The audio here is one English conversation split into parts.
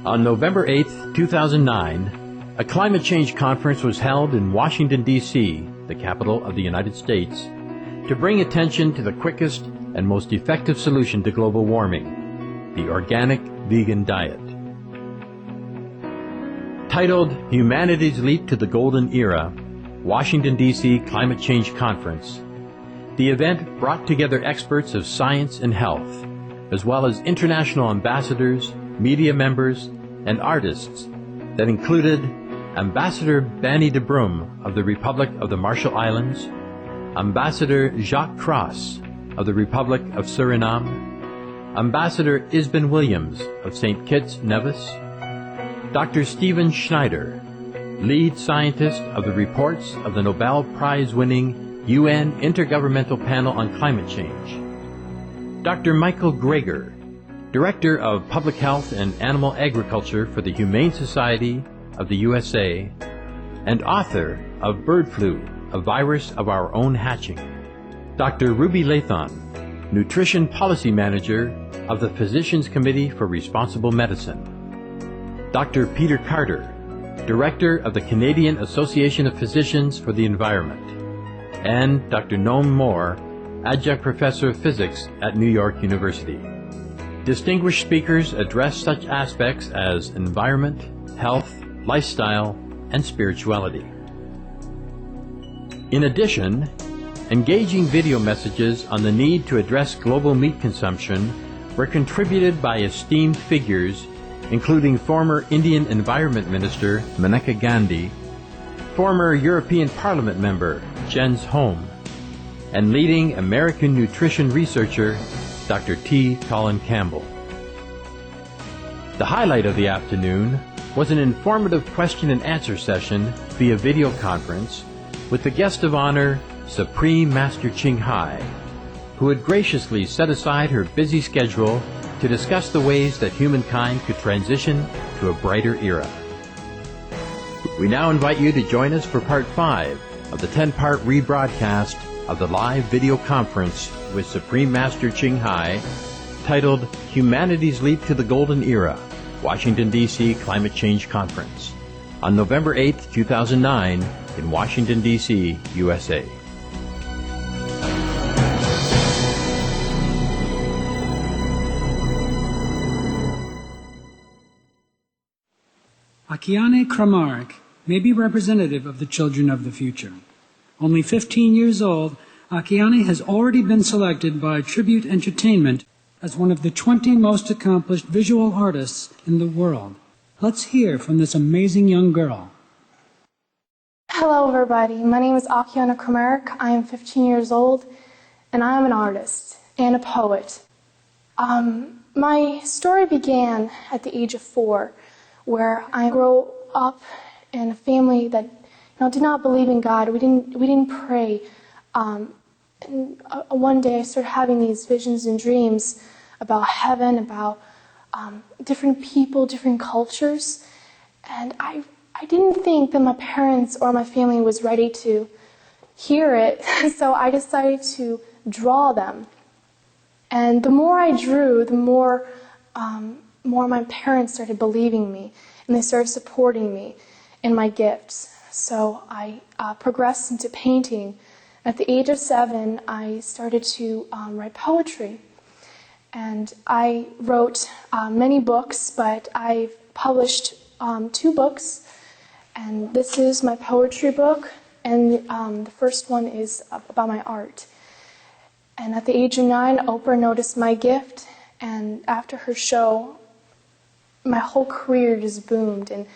On November 8, 2009, a climate change conference was held in Washington, D.C., the capital of the United States, to bring attention to the quickest and most effective solution to global warming, the organic vegan diet. Titled Humanity's Leap to the Golden Era, Washington, D.C. Climate Change Conference, the event brought together experts of science and health, as well as international ambassadors, media members, and artists that included Ambassador Banny de Brum of the Republic of the Marshall Islands, Ambassador Jacques Cross of the Republic of Suriname, Ambassador Isben Williams of St. Kitts Nevis, Dr. Stephen Schneider, lead scientist of the reports of the Nobel Prize-winning UN Intergovernmental Panel on Climate Change, Dr. Michael Greger, Director of Public Health and Animal Agriculture for the Humane Society of the USA, and author of Bird Flu, a Virus of Our Own Hatching, Dr. Ruby Lathon, Nutrition Policy Manager of the Physicians Committee for Responsible Medicine, Dr. Peter Carter, Director of the Canadian Association of Physicians for the Environment, and Dr. Noam Moore, Adjunct Professor of Physics at New York University. Distinguished speakers address such aspects as environment, health, lifestyle, and spirituality. In addition, engaging video messages on the need to address global meat consumption were contributed by esteemed figures including former Indian Environment Minister Maneka Gandhi, former European Parliament member Jens Holm, and leading American nutrition researcher Dr. T. Colin Campbell. The highlight of the afternoon was an informative question and answer session via video conference with the guest of honor, Supreme Master Ching Hai, who had graciously set aside her busy schedule to discuss the ways that humankind could transition to a brighter era. We now invite you to join us for Part 5 of the 10-part rebroadcast of the live video conference with Supreme Master Ching Hai, titled Humanity's Leap to the Golden Era, Washington, D.C. Climate Change Conference, on November 8, 2009, in Washington, D.C., USA. Akiane Kramark may be representative of the children of the future. Only 15 years old, Akiane has already been selected by Tribute Entertainment as one of the 20 most accomplished visual artists in the world. Let's hear from this amazing young girl. Hello everybody, my name is Akiane Kramark. I am 15 years old and I am an artist and a poet. My story began at the age of 4, where I grew up in a family that did not believe in God. We didn't pray. And one day I started having these visions and dreams about heaven, about different people, different cultures. And I didn't think that my parents or my family was ready to hear it. So I decided to draw them. And the more I drew, the more my parents started believing me, and they started supporting me in my gifts. So I progressed into painting. At the age of 7, I started to write poetry. And I wrote many books, but I've published 2 books. And this is my poetry book, and the first one is about my art. And at the age of 9, Oprah noticed my gift, and after her show, my whole career just boomed, and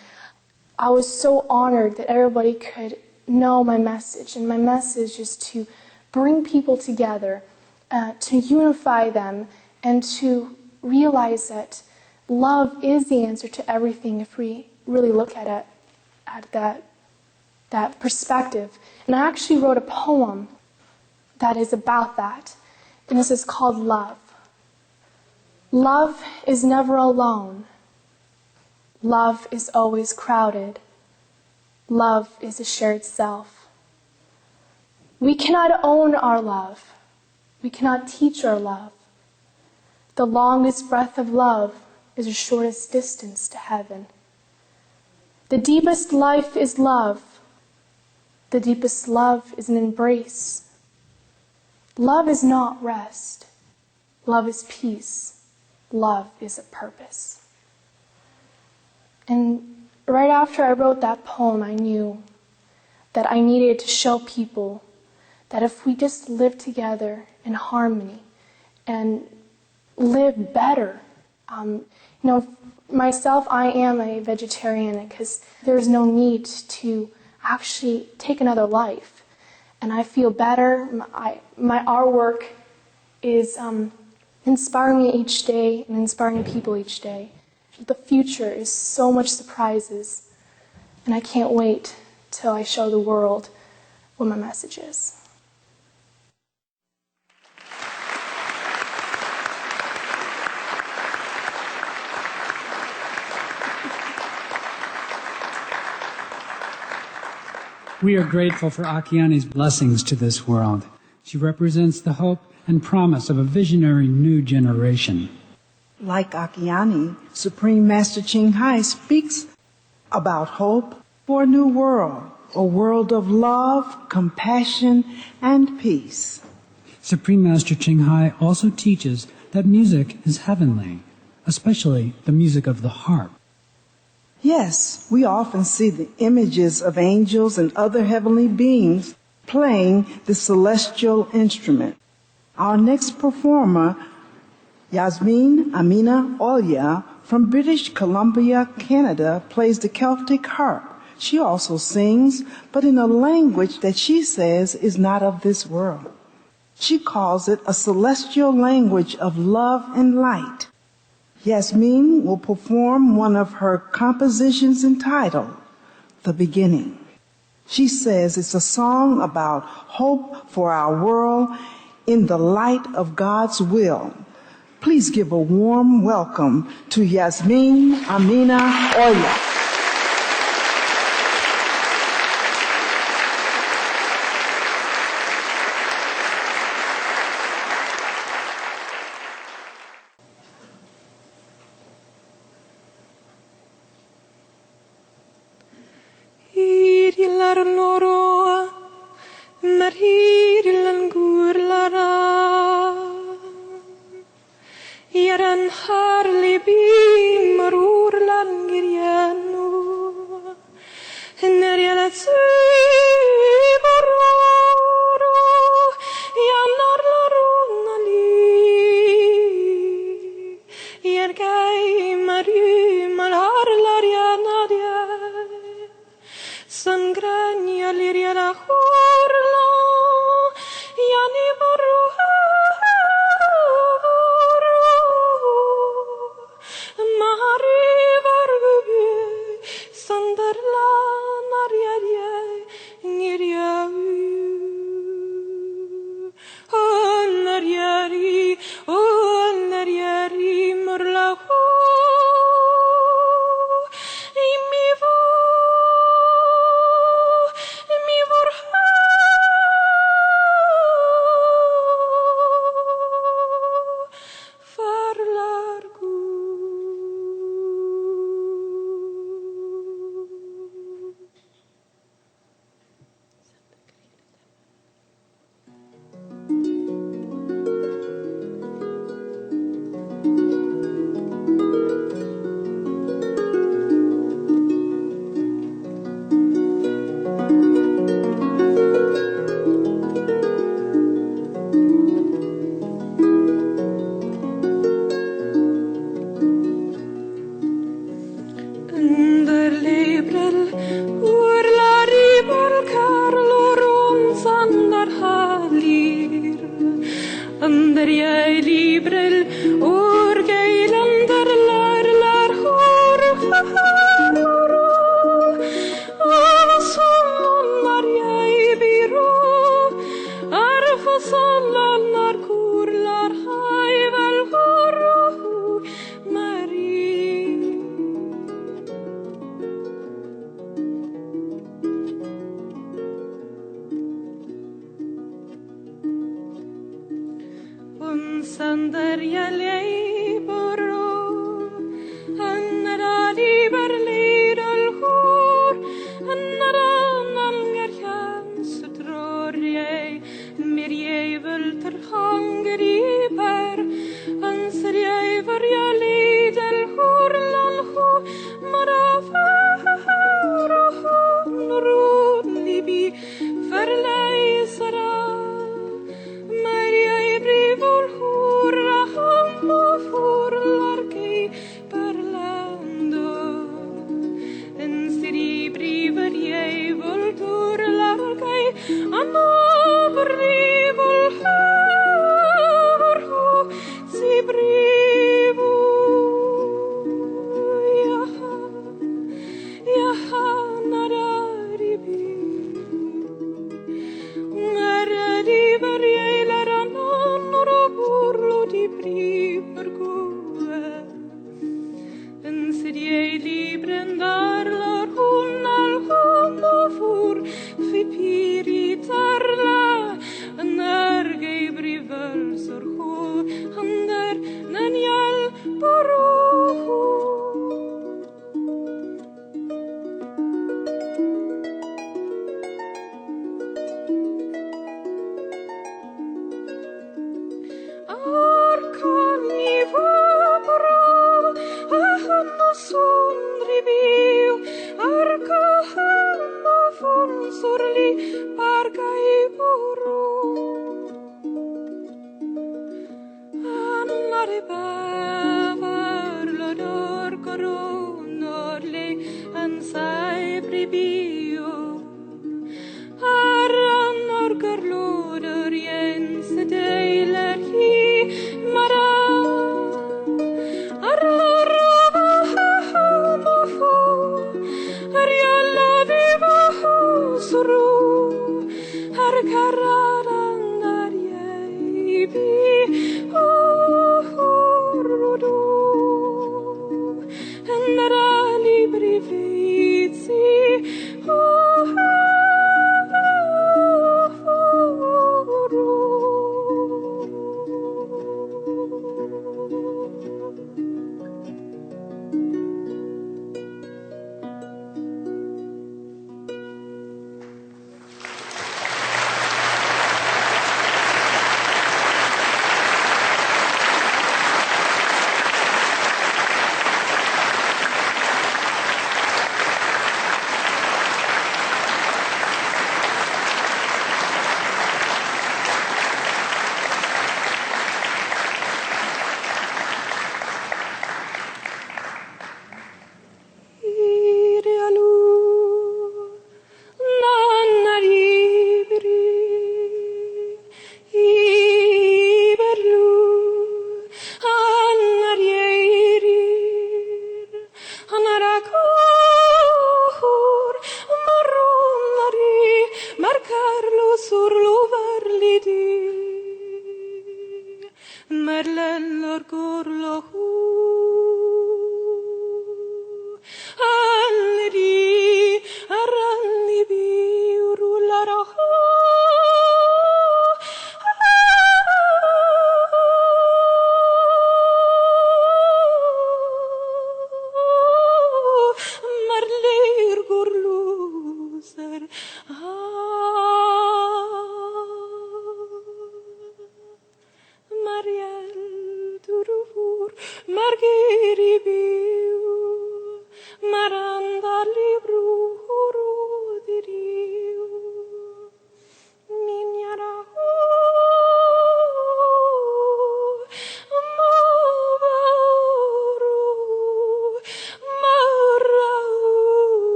I was so honored that everybody could know my message. And my message is to bring people together, to unify them, and to realize that love is the answer to everything if we really look at it at that perspective. And I actually wrote a poem that is about that, and this is called Love. Love is never alone. Love is always crowded. Love is a shared self. We cannot own our love. We cannot teach our love. The longest breath of love is the shortest distance to heaven. The deepest life is love. The deepest love is an embrace. Love is not rest. Love is peace. Love is a purpose. And right after I wrote that poem, I knew that I needed to show people that if we just live together in harmony and live better, myself, I am a vegetarian because there's no need to actually take another life. And I feel better. My artwork is inspiring me each day and inspiring people each day. The future is so much surprises, and I can't wait till I show the world what my message is. We are grateful for Akiane's blessings to this world. She represents the hope and promise of a visionary new generation. Like Akiane, Supreme Master Ching Hai speaks about hope for a new world, a world of love, compassion, and peace. Supreme Master Ching Hai also teaches that music is heavenly, especially the music of the harp. Yes, we often see the images of angels and other heavenly beings playing the celestial instrument. Our next performer, Yasmin Amina Olia from British Columbia, Canada, plays the Celtic harp. She also sings, but in a language that she says is not of this world. She calls it a celestial language of love and light. Yasmin will perform one of her compositions entitled The Beginning. She says it's a song about hope for our world in the light of God's will. Please give a warm welcome to Yasmin Amina Oya.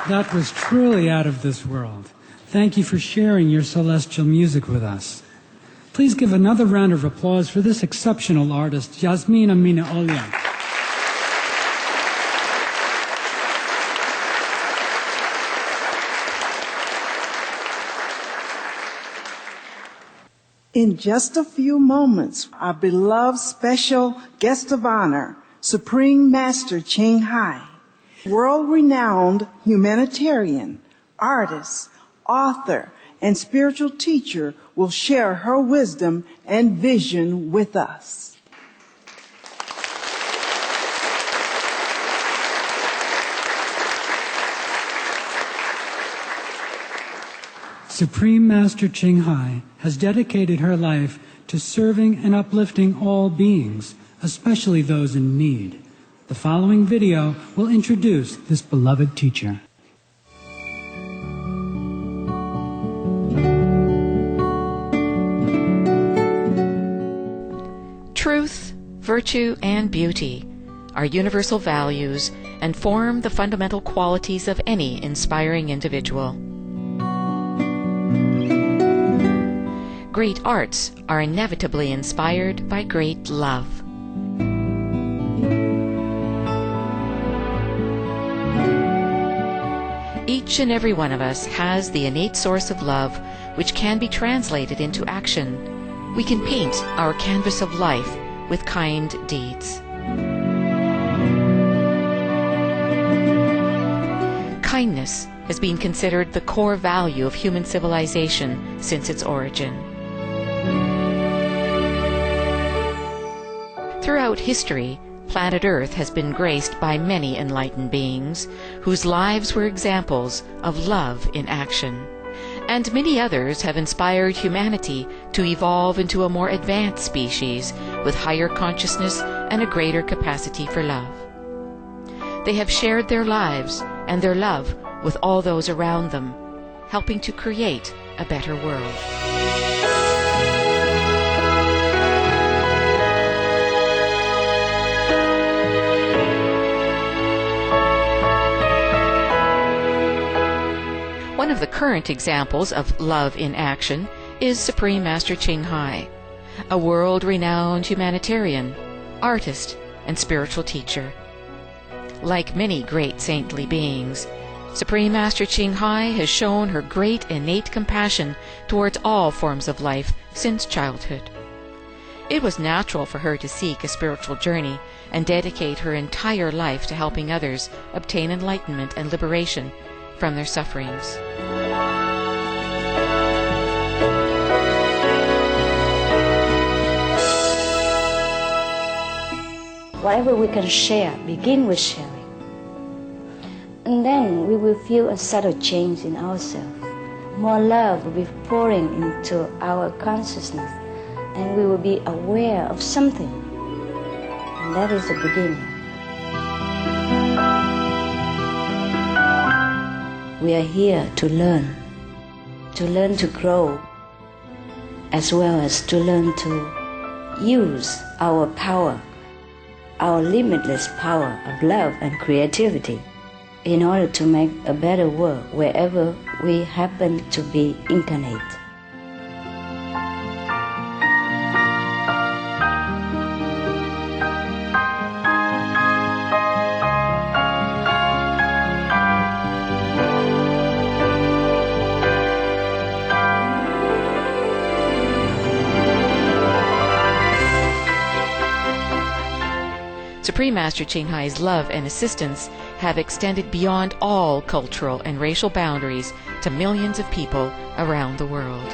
That was truly out of this world. Thank you for sharing your celestial music with us. Please give another round of applause for this exceptional artist, Yasmin Amina Olya. In just a few moments, our beloved special guest of honor, Supreme Master Ching Hai, world-renowned humanitarian, artist, author, and spiritual teacher, will share her wisdom and vision with us. Supreme Master Ching Hai has dedicated her life to serving and uplifting all beings, especially those in need. The following video will introduce this beloved teacher. Truth, virtue, and beauty are universal values and form the fundamental qualities of any inspiring individual. Great arts are inevitably inspired by great love. Each and every one of us has the innate source of love which can be translated into action. We can paint our canvas of life with kind deeds. kindness has been considered the core value of human civilization since its origin. Throughout history, planet Earth has been graced by many enlightened beings whose lives were examples of love in action, and many others have inspired humanity to evolve into a more advanced species with higher consciousness and a greater capacity for love. They have shared their lives and their love with all those around them, helping to create a better world. One of the current examples of love in action is Supreme Master Ching Hai, a world-renowned humanitarian, artist, and spiritual teacher. Like many great saintly beings, Supreme Master Ching Hai has shown her great innate compassion towards all forms of life since childhood. It was natural for her to seek a spiritual journey and dedicate her entire life to helping others obtain enlightenment and liberation from their sufferings. Whatever we can share, begin with sharing. And then we will feel a subtle change in ourselves. More love will be pouring into our consciousness, and we will be aware of something. And that is the beginning. We are here to learn to grow, as well as to learn to use our power, our limitless power of love and creativity, in order to make a better world wherever we happen to be incarnate. Supreme Master Ching Hai's love and assistance have extended beyond all cultural and racial boundaries to millions of people around the world.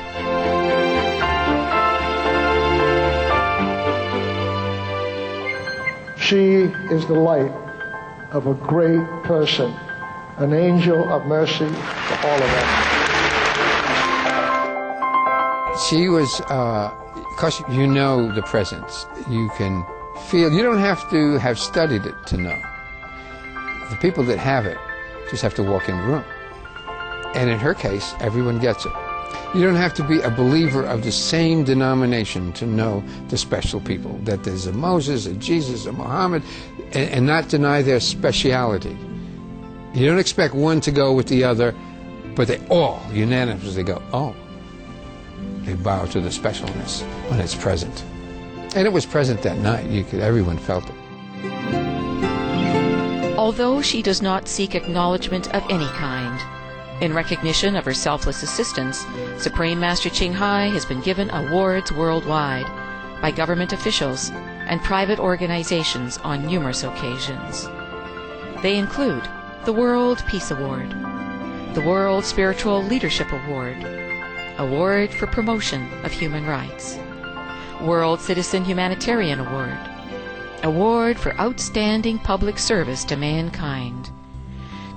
She is the light of a great person, an angel of mercy to all of us. She was, because you know the presence, you can feel, you don't have to have studied it to know. The people that have it just have to walk in the room. And in her case, everyone gets it. You don't have to be a believer of the same denomination to know the special people, that there's a Moses, a Jesus, a Muhammad, and not deny their speciality. You don't expect one to go with the other, but they all unanimously go, oh. They bow to the specialness when it's present. And it was present that night. Everyone felt it. Although she does not seek acknowledgement of any kind, in recognition of her selfless assistance, Supreme Master Ching Hai has been given awards worldwide by government officials and private organizations on numerous occasions. They include the World Peace Award, the World Spiritual Leadership Award, Award for Promotion of Human Rights, World Citizen Humanitarian Award, Award for Outstanding Public Service to Mankind,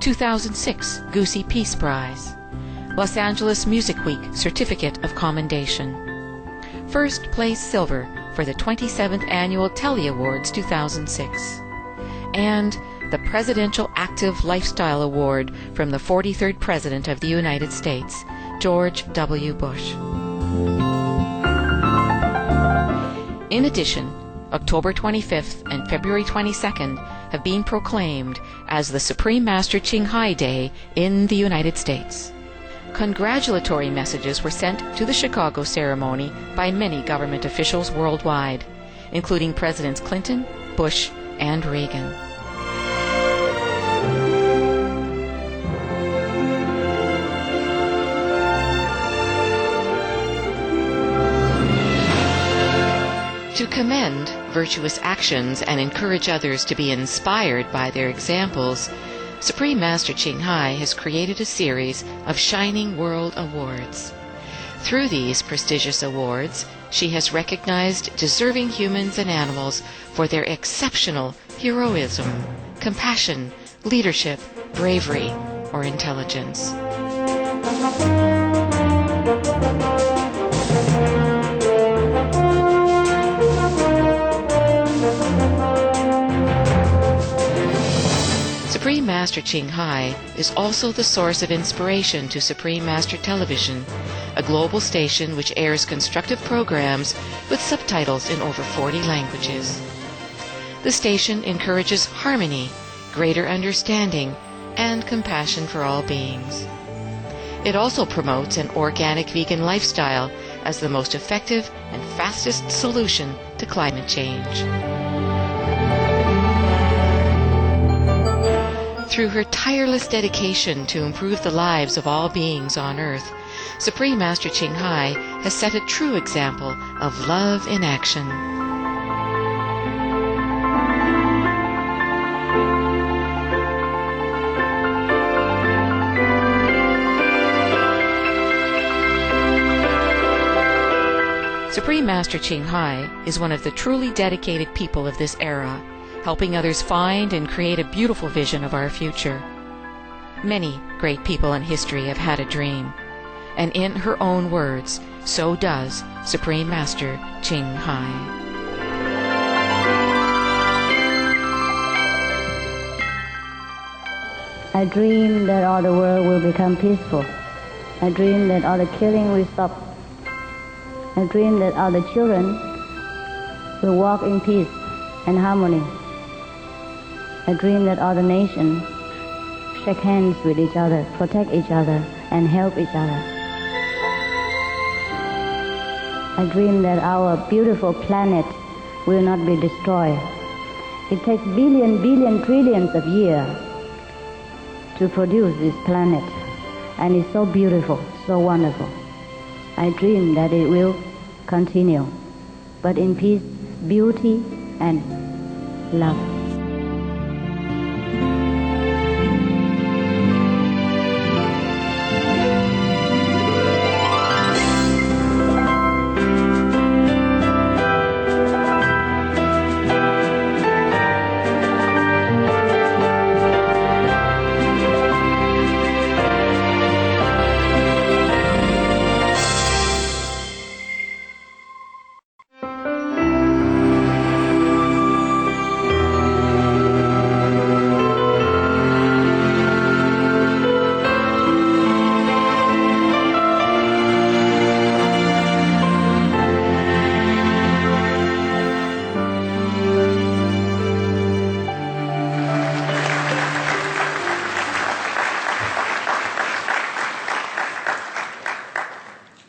2006 Goosey Peace Prize, Los Angeles Music Week Certificate of Commendation, First Place Silver for the 27th Annual Telly Awards 2006, and the Presidential Active Lifestyle Award from the 43rd President of the United States, George W. Bush. In addition, October 25th and February 22nd have been proclaimed as the Supreme Master Ching Hai Day in the United States. Congratulatory messages were sent to the Chicago ceremony by many government officials worldwide, including Presidents Clinton, Bush, and Reagan. To commend virtuous actions and encourage others to be inspired by their examples, Supreme Master Ching Hai has created a series of Shining World Awards. Through these prestigious awards, she has recognized deserving humans and animals for their exceptional heroism, compassion, leadership, bravery, or intelligence. Supreme Master Ching Hai is also the source of inspiration to Supreme Master Television, a global station which airs constructive programs with subtitles in over 40 languages. The station encourages harmony, greater understanding, and compassion for all beings. It also promotes an organic vegan lifestyle as the most effective and fastest solution to climate change. Through her tireless dedication to improve the lives of all beings on Earth, Supreme Master Ching Hai has set a true example of love in action. Supreme Master Ching Hai is one of the truly dedicated people of this era, helping others find and create a beautiful vision of our future. Many great people in history have had a dream, and in her own words, so does Supreme Master Ching Hai. I dream that all the world will become peaceful. I dream that all the killing will stop. I dream that all the children will walk in peace and harmony. I dream that all the nations shake hands with each other, protect each other, and help each other. I dream that our beautiful planet will not be destroyed. It takes billion, trillions of years to produce this planet, and it's so beautiful, so wonderful. I dream that it will continue, but in peace, beauty, and love.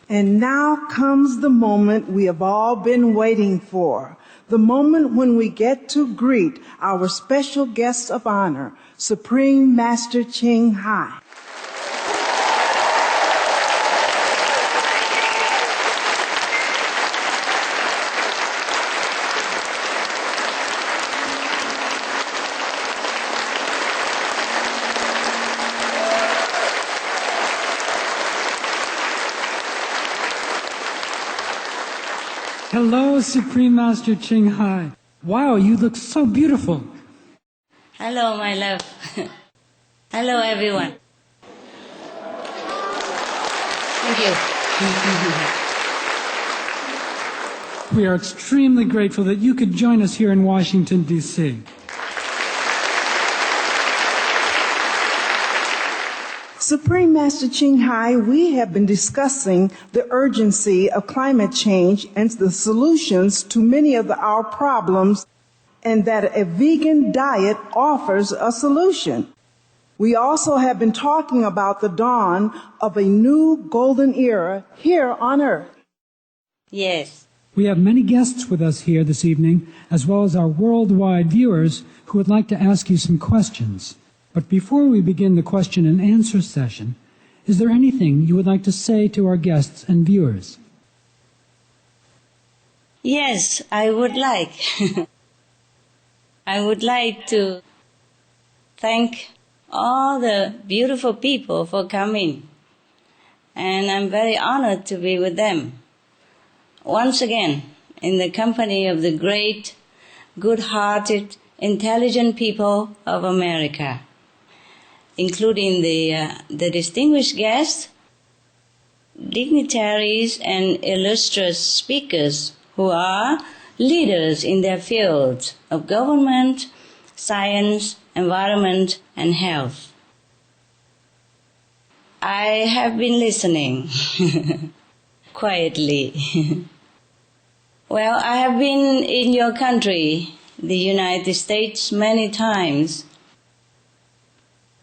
And now comes the moment we have all been waiting for, the moment when we get to greet our special guest of honor, Supreme Master Ching Hai. Hello, Supreme Master Ching Hai. Wow, you look so beautiful. Hello, my love. Hello, everyone. Thank you. We are extremely grateful that you could join us here in Washington, D.C. Supreme Master Ching Hai, we have been discussing the urgency of climate change and the solutions to many of our problems, and that a vegan diet offers a solution. We also have been talking about the dawn of a new golden era here on Earth. Yes. We have many guests with us here this evening, as well as our worldwide viewers who would like to ask you some questions. But before we begin the question and answer session, is there anything you would like to say to our guests and viewers? Yes, I would like. I would like to thank all the beautiful people for coming. And I'm very honored to be with them. Once again, in the company of the great, good-hearted, intelligent people of America, including the distinguished guests, dignitaries, and illustrious speakers who are leaders in their fields of government, science, environment, and health. I have been listening quietly. Well, I have been in your country, the United States, many times,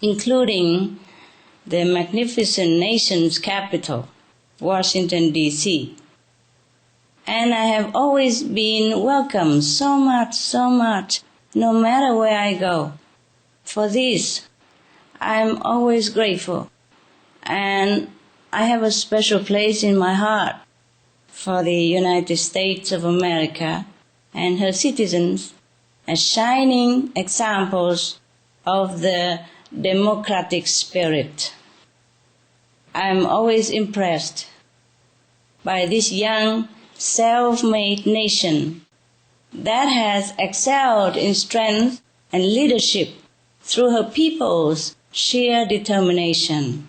including the magnificent nation's capital, Washington, D.C. And I have always been welcomed so much, no matter where I go. For this, I'm always grateful. And I have a special place in my heart for the United States of America and her citizens as shining examples of the democratic spirit. I'm always impressed by this young, self-made nation that has excelled in strength and leadership through her people's sheer determination,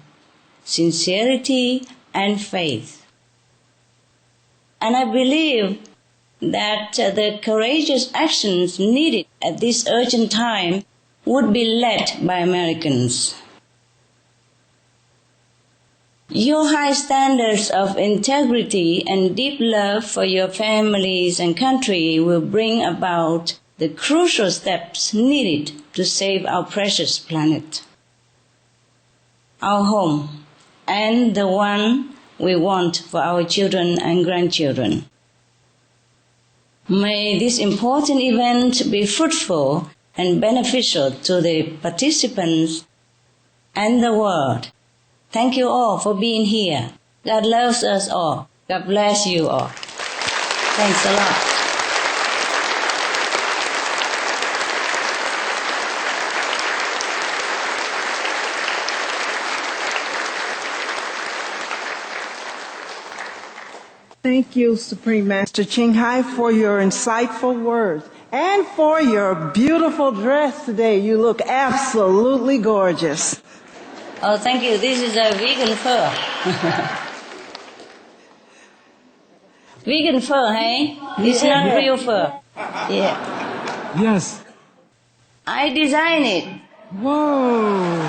sincerity, and faith. And I believe that the courageous actions needed at this urgent time would be led by Americans. Your high standards of integrity and deep love for your families and country will bring about the crucial steps needed to save our precious planet, our home, and the one we want for our children and grandchildren. May this important event be fruitful and beneficial to the participants and the world. Thank you all for being here. God loves us all. God bless you all. Thanks a lot. Thank you, Supreme Master Ching Hai, for your insightful words and for your beautiful dress today. You look absolutely gorgeous. Oh, thank you. This is a vegan fur. Vegan fur, hey? It's not real fur. Yeah. Yes. I designed it. Whoa.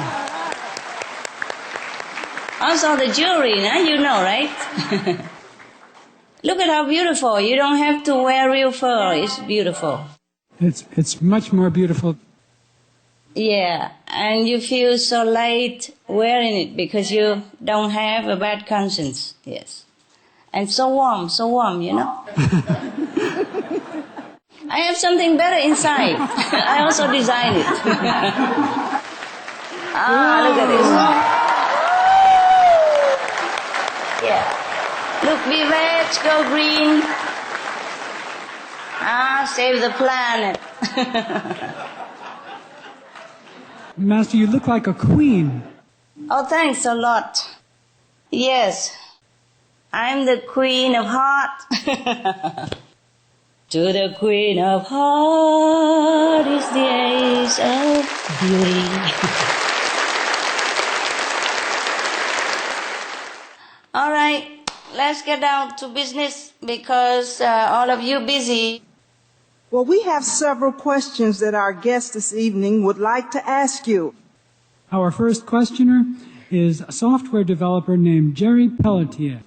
Also the jewelry, you know, right? Look at how beautiful. You don't have to wear real fur. It's beautiful. It's much more beautiful. Yeah, and you feel so light wearing it because you don't have a bad conscience. Yes. And so warm, you know. I have something better inside. I also designed it. Look at this. Yeah. Look, be red, go green. Save the planet. Master, you look like a queen. Oh, thanks a lot. Yes, I'm the queen of heart. To the queen of heart is the ace of beauty. All right, let's get down to business because all of you busy. Well, we have several questions that our guest this evening would like to ask you. Our first questioner is a software developer named Jerry Pelletier.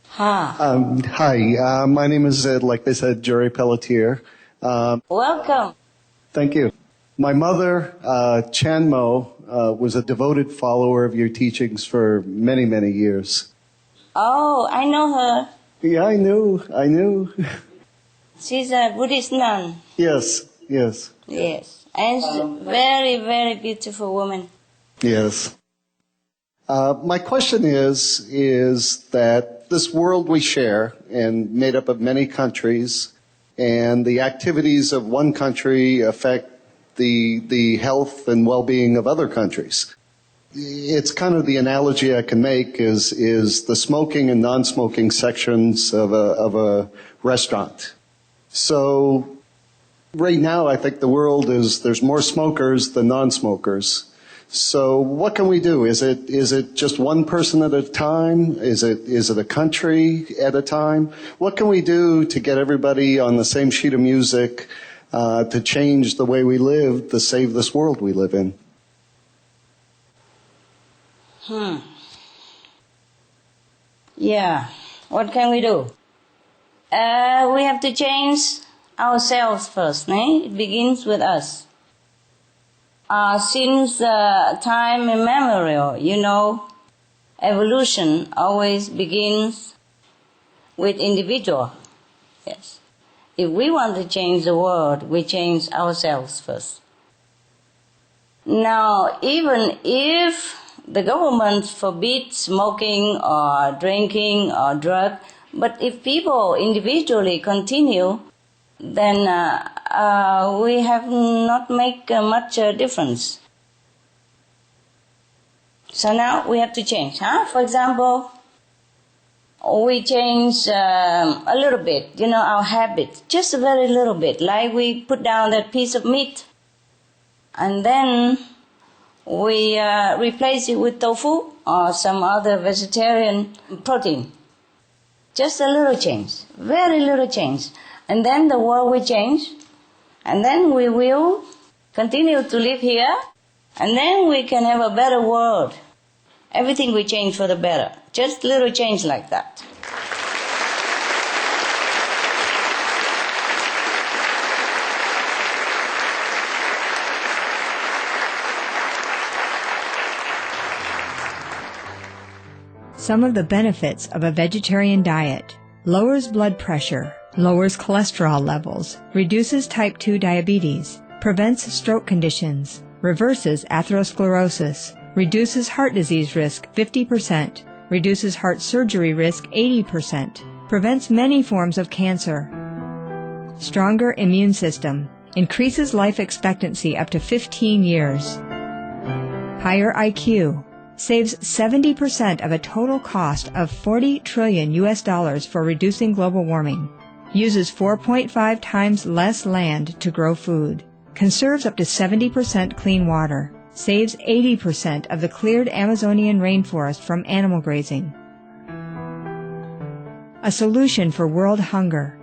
Hi, my name is, like they said, Jerry Pelletier. Welcome. Thank you. My mother, Chan Mo, was a devoted follower of your teachings for many, many years. Oh, I know her. Yeah, I knew. She's a Buddhist nun. Yes. Yes, and she's a very, very beautiful woman. Yes. My question is that this world we share and made up of many countries, and the activities of one country affect the health and well-being of other countries. It's kind of the analogy I can make is the smoking and non-smoking sections of a restaurant. So right now, I think the world there's more smokers than non-smokers. So what can we do? Is it just one person at a time? Is it a country at a time? What can we do to get everybody on the same sheet of music, to change the way we live, to save this world we live in? Yeah, what can we do? We have to change ourselves first, eh? It begins with us. Since time immemorial, evolution always begins with individual. Yes. If we want to change the world, we change ourselves first. Now, even if the government forbids smoking or drinking or drug, but if people individually continue, then we have not make much difference. So now we have to change. For example, we change a little bit, our habits, just a very little bit, like we put down that piece of meat, and then we replace it with tofu or some other vegetarian protein. Just a little change, very little change. And then the world will change, and then we will continue to live here, and then we can have a better world. Everything will change for the better. Just little change like that. Some of the benefits of a vegetarian diet: lowers blood pressure, lowers cholesterol levels, reduces type 2 diabetes, prevents stroke conditions, reverses atherosclerosis, reduces heart disease risk 50%, reduces heart surgery risk 80%, prevents many forms of cancer. Stronger immune system, increases life expectancy up to 15 years. Higher IQ, saves 70% of a total cost of $40 trillion for reducing global warming. Uses 4.5 times less land to grow food. Conserves up to 70% clean water. Saves 80% of the cleared Amazonian rainforest from animal grazing. A solution for world hunger.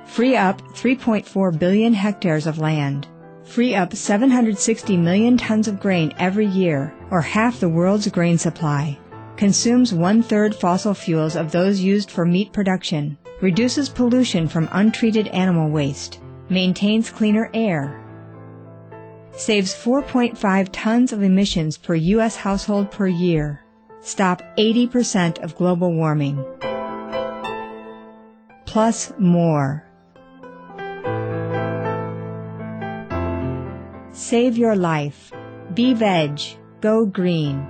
Free up 3.4 billion hectares of land. Free up 760 million tons of grain every year, or half the world's grain supply. Consumes 1/3 fossil fuels of those used for meat production. Reduces pollution from untreated animal waste. Maintains cleaner air. Saves 4.5 tons of emissions per U.S. household per year. Stop 80% of global warming. Plus more. Save your life. Be veg. Go green.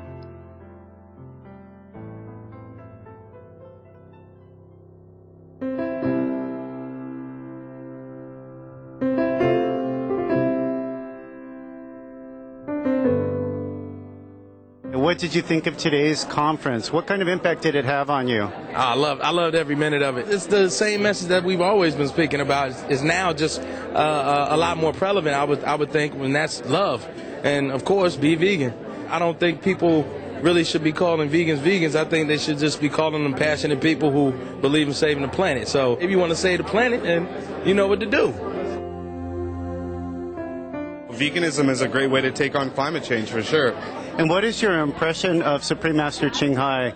What did you think of today's conference? What kind of impact did it have on you? I loved every minute of it. It's the same message that we've always been speaking about. It's now just a lot more prevalent, I would think, when that's love. And, of course, be vegan. I don't think people really should be calling vegans vegans. I think they should just be calling them passionate people who believe in saving the planet. So if you want to save the planet, then you know what to do. Veganism is a great way to take on climate change, for sure. And what is your impression of Supreme Master Ching Hai,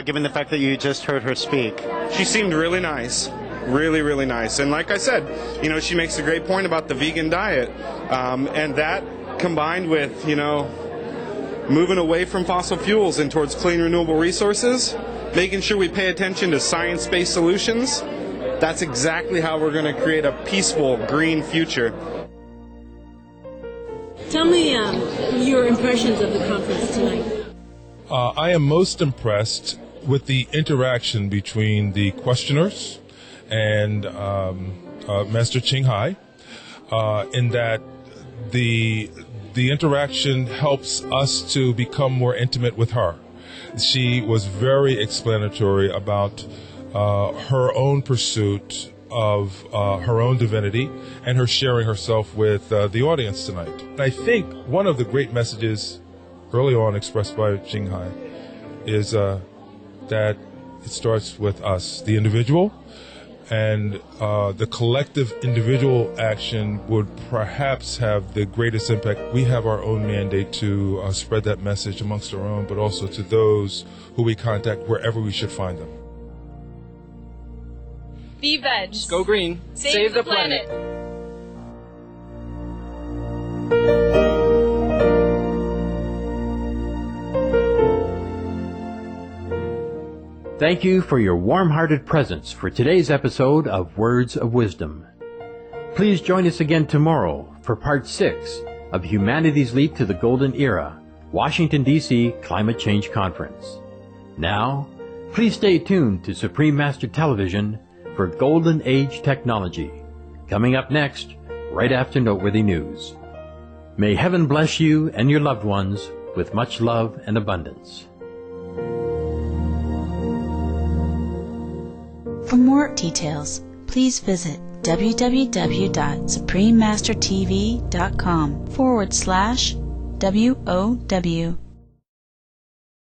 given the fact that you just heard her speak? She seemed really nice. Really, really nice. And like I said, she makes a great point about the vegan diet. And that combined with, moving away from fossil fuels and towards clean, renewable resources, making sure we pay attention to science-based solutions, that's exactly how we're going to create a peaceful, green future. Tell me your impressions of the conference tonight. I am most impressed with the interaction between the questioners and Master Ching Hai. in that the interaction helps us to become more intimate with her. She was very explanatory about her own pursuit of her own divinity and her sharing herself with the audience tonight. And I think one of the great messages early on expressed by Qinghai is that it starts with us, the individual, and the collective individual action would perhaps have the greatest impact. We have our own mandate to spread that message amongst our own, but also to those who we contact wherever we should find them. Be veg. Go green. Save the planet. Thank you for your warm-hearted presence for today's episode of Words of Wisdom. Please join us again tomorrow for Part 6 of Humanity's Leap to the Golden Era, Washington, D.C. Climate Change Conference. Now, please stay tuned to Supreme Master Television for Golden Age Technology, coming up next, right after Noteworthy News. May heaven bless you and your loved ones with much love and abundance. For more details, please visit www.suprememastertv.com/WOW